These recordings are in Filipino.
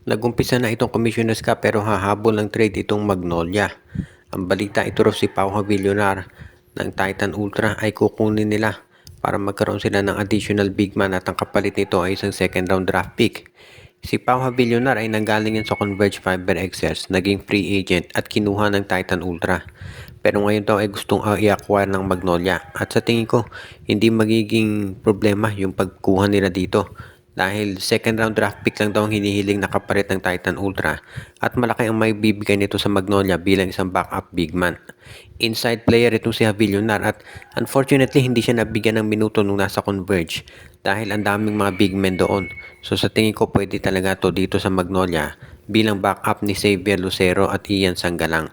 Nag-umpisa na itong Commissioner's Cup pero hahabol ng trade itong Magnolia. Ang balita ito raw si Pauha Villonar ng Titan Ultra ay kukunin nila para magkaroon sila ng additional big man at ang kapalit nito ay isang second round draft pick. Si Pauha Villonar ay nanggaling yan sa Converge Fiber Excels, naging free agent at kinuha ng Titan Ultra. Pero ngayon daw ay gustong i-acquire ng Magnolia at sa tingin ko hindi magiging problema yung pagkuha nila dito. Dahil second round draft pick lang daw ang hinihiling na kapalit ng Titan Ultra at malaki ang may bibigay nito sa Magnolia bilang isang backup big man. Inside player itong si Villonar at unfortunately hindi siya nabigyan ng minuto nung nasa Converge dahil ang daming mga big men doon. So sa tingin ko pwede talaga to dito sa Magnolia bilang backup ni Xavier Lucero at Ian Sangalang.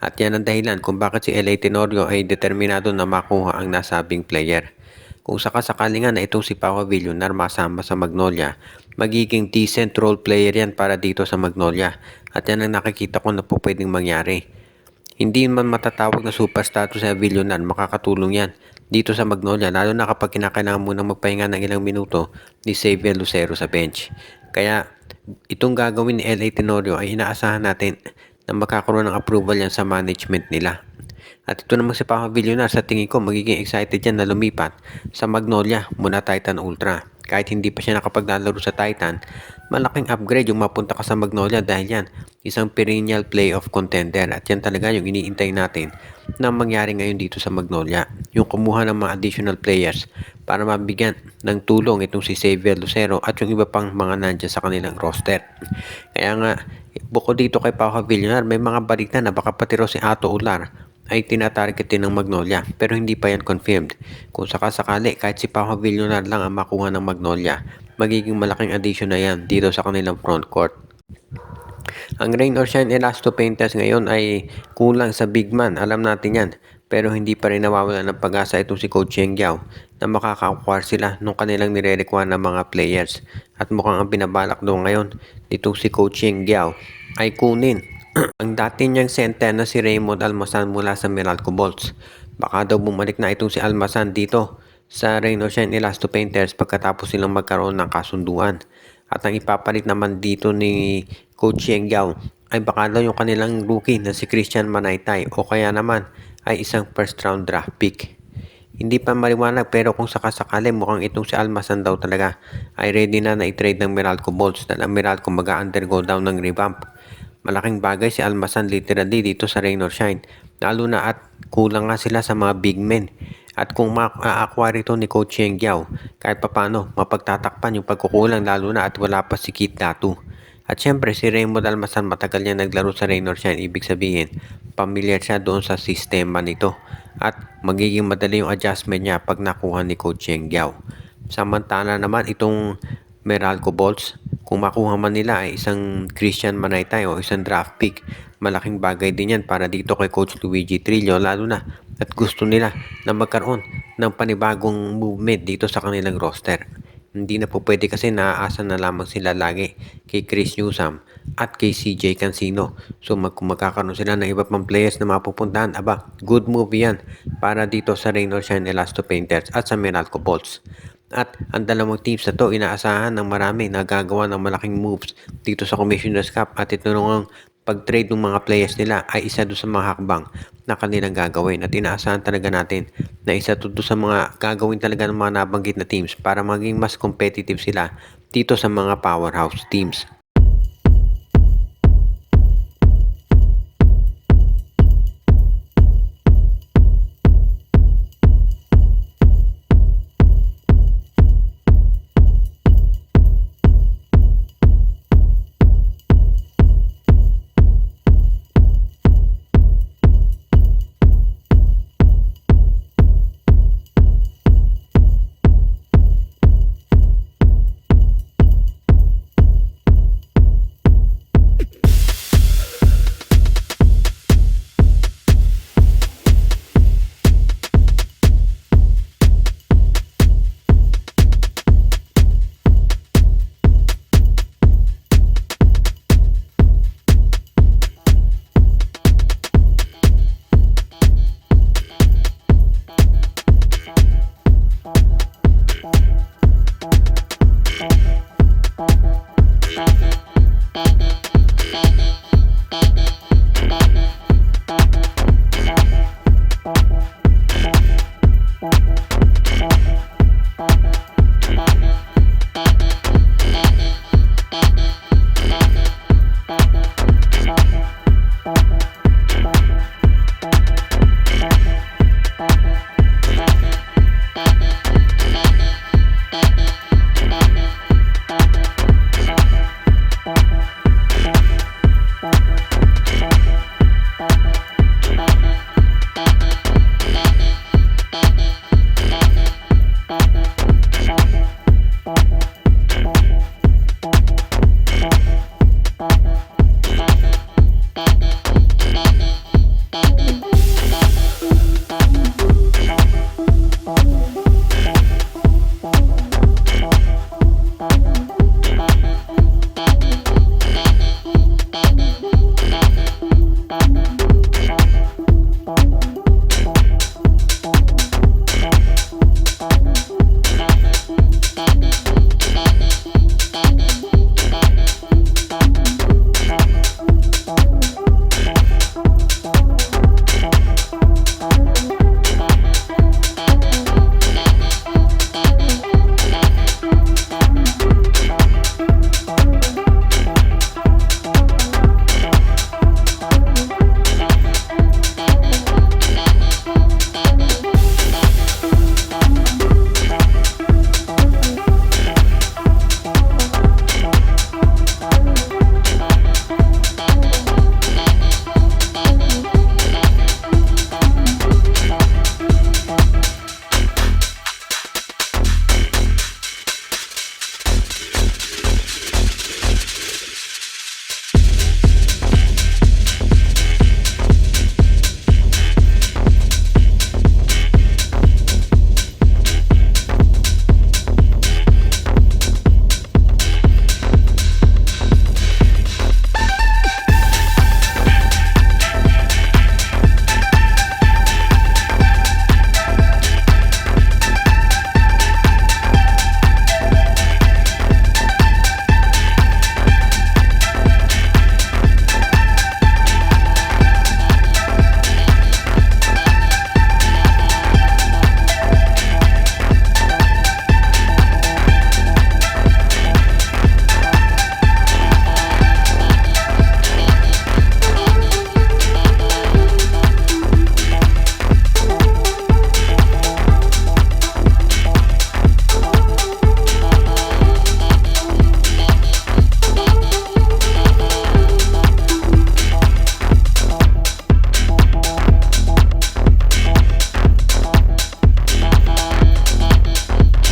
At yan ang dahilan kung bakit si LA Tenorio ay determinado na makuha ang nasabing player. Kung sakasakali nga na itong si Pauha Villonar masama sa Magnolia, magiging decent role player yan para dito sa Magnolia at yan ang nakikita ko na po pwedeng mangyari. Hindi man matatawag na superstar to sa Villonar, makakatulong yan dito sa Magnolia lalo na kapag kinakailangan mo nang magpahinga ng ilang minuto ni Xavier Lucero sa bench. Kaya itong gagawin ni LA Tenorio ay inaasahan natin na makakaroon ng approval yan sa management nila. At ito naman si Pauha Villonar, sa tingin ko magiging excited yan na lumipat sa Magnolia muna Titan Ultra. Kahit hindi pa siya nakapaglalaro sa Titan, malaking upgrade yung mapunta ka sa Magnolia dahil yan, isang perennial playoff contender at yan talaga yung iniintay natin na mangyari ngayon dito sa Magnolia. Yung kumuha ng mga additional players para mabigyan ng tulong itong si Xavier Lucero at yung iba pang mga nandyan sa kanilang roster. Kaya nga, bukod dito kay Pauha Villonar, may mga balita na baka pati raw si Ato Ular ay tinatarget din ng Magnolia pero hindi pa yan confirmed. Kung sakasakali kahit si Pauha Villonar lang ang makuha ng Magnolia, magiging malaking addition na yan dito sa kanilang front court. Ang Rain or Shine Elasto Painters ngayon ay kulang sa big man, alam natin yan. Pero hindi pa rin nawawala ng pag-asa itong si Coach Cheng Giao na makaka-acquire sila nung kanilang nire-require ng mga players. At mukhang ang binabalak doon ngayon nitong si Coach Cheng Giao ay kunin ang dati niyang center na si Raymond Almasan mula sa Meralco Bolts. Baka daw bumalik na itong si Almasan dito sa Rain or Shine Elasto Painters pagkatapos silang magkaroon ng kasunduan. At ang ipapalit naman dito ni Coach Cheng Giao ay baka daw yung kanilang rookie na si Christian Manaytay o kaya naman ay isang first round draft pick. Hindi pa maliwanag pero kung sakasakali mukhang itong si Almasan daw talaga ay ready na i-trade ng Meralco Bolts dahil ang Meralco mag-undergo daw ng revamp. Malaking bagay si Almasan literally dito sa Rain or Shine. Lalo na at kulang nga sila sa mga big men. At kung ma-acquire ito ni Coach Cheng Giao, kahit papano mapagtatakpan yung pagkukulang lalo na at wala pa si Kit Datu. At syempre si Raymond Almasan matagal niya naglaro sa Rain or Shine, ibig sabihin pamilyar siya doon sa sistema nito. At magiging madali yung adjustment niya pag nakuha ni Coach Cheng Giao. Samantala naman itong Meralco Bolts, kung makuha man nila ay isang Christian Manaytay o isang draft pick, malaking bagay din yan para dito kay Coach Luigi Trillo lalo na at gusto nila na magkaroon ng panibagong movement dito sa kanilang roster. Hindi na po pwede kasi naaasa na lamang sila lagi kay Chris Newsome at kay CJ Cancino. So kung magkakaroon sila ng iba pang players na mapupuntahan, aba, good move yan para dito sa Rain or Shine Elasto Painters at sa Meralco Bolts. At ang dalawang teams na to inaasahan ng marami na gagawa ng malaking moves dito sa Commissioner's Cup at ito nung pag-trade ng mga players nila ay isa doon sa mga hakbang na kanilang gagawin at inaasahan talaga natin na isa to sa mga gagawin talaga ng mga nabanggit na teams para maging mas competitive sila dito sa mga powerhouse teams.